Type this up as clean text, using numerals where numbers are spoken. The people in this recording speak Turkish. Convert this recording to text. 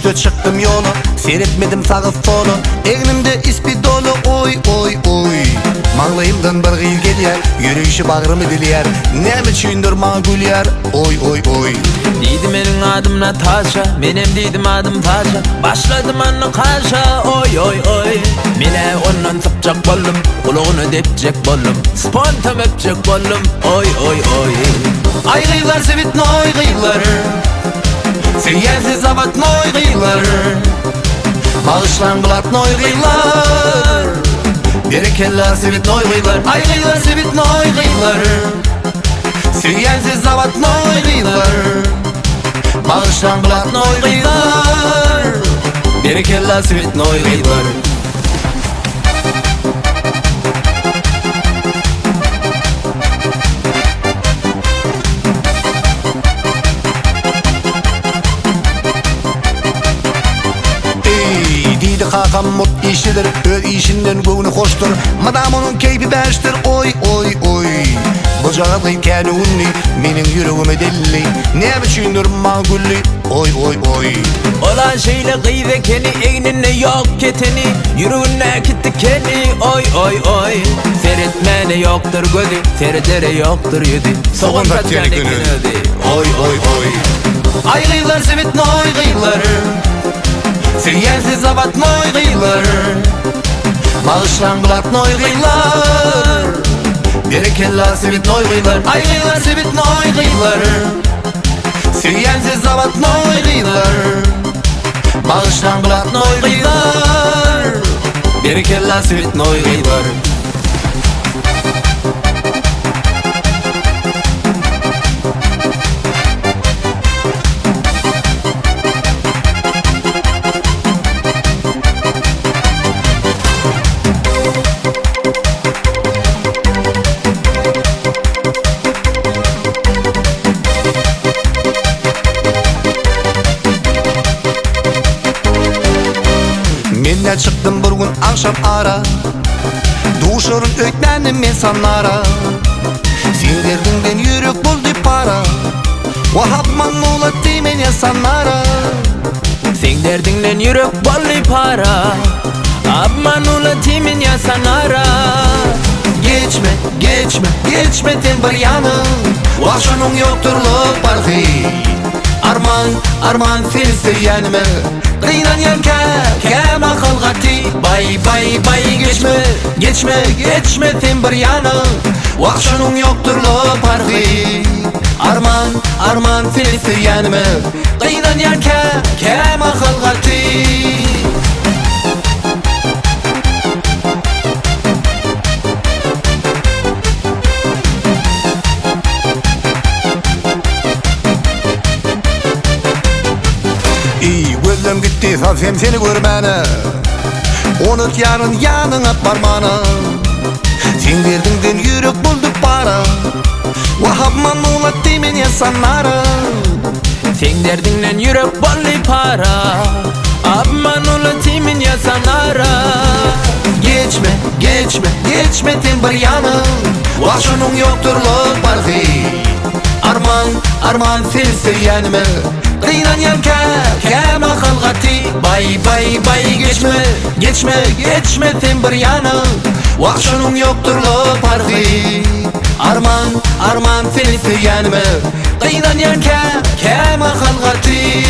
Düştü çıktım yola, seyretmedim sağız solu. Egnimde ispi dolu, oy oy oy. Mağlayımdan bir gıyıl gelyer, yürüyüşü bağrımı dilyer. Ne biçindir mağgulyer, oy oy oy. Deydi menin adım Natasha, menem deydim adım Pasha. Başladım anı kaşa, oy oy oy. Mine ondan sıpacak bollum, kuluğunu depecek bollum, spontam öpecek bollum, oy oy oy. Ay gıylar sevit noy gıylar, sevyensiz avat noy gıylar. Bağışlan bulat noy gıylar, berekeller sevit noy gıylar. Ay gıylar sevit noy gıylar, sevyensiz avat noy gıylar. Bağışlan bulat noy gıylar, berekeller sevit noy gıylar. Kakam mut işidir, öz işinden göğünü hoştur. Madam onun keyfi beştir, oy oy oy. Bu cağatayım kendi unni, menin yüreğime delli. Ne biçindir mağulli, oy oy oy. Olan şeyle kıyve keni, egnine yok keteni, yüreğine gitti keni, oy oy oy. Seyretmene yoktur gözü, seyredere yoktur yüzü, soğun tatkanı günüdü, oy oy oy. Ay gıylar sevit noy gıylar, sevyensiz avat noy gıylar. Bağışlan bulat noy gıylar, berekeller sevit noy gıylar. Ay gıylar sevit noy gıylar, sevyensiz avat noy gıylar. Bağışlan bulat noy gıylar, berekeller sevit noy gıylar. Menne çıktım bir gün akşam ara, duşurun ökmenim men sanlara. Sen derdingden yürek buldu para, vahapman muğlat deymen yasanlara. Sen derdingden yürek bolli para, abman ula timin yasanara. Geçme, geçme, geçme ten bir yanı, vahşunun yokturluk barfi. Arman, arman seni sevyenime, kıynan yanka, kem akıl gati. Bay bay bay geçme, geçme, geçme ten bir yanı, vahşunun yokturluk barfi. Arman, arman seni sevyenime, kıynan yanka, kem akıl gati. Gözüm gitti sazem seni görmene, unut yarın yanına parmağına. Sen derdingden yürek buldu para, vahapman muğlat deymen yasanlara. Sen derdingden yürek bolli para, abman ula timin yasanara. Geçme, geçme, geçme ten bir yanı, vahşunun yokturluk barfi. Arman, arman seni sevyenime, kıynan yanka, kem akıl gati. Bay bay bay geçme, geçme, geçme ten bir yanı, vahşunun yokturluk barfi. Arman, arman seni sevyenime, kıynan yanka, kem akıl gati.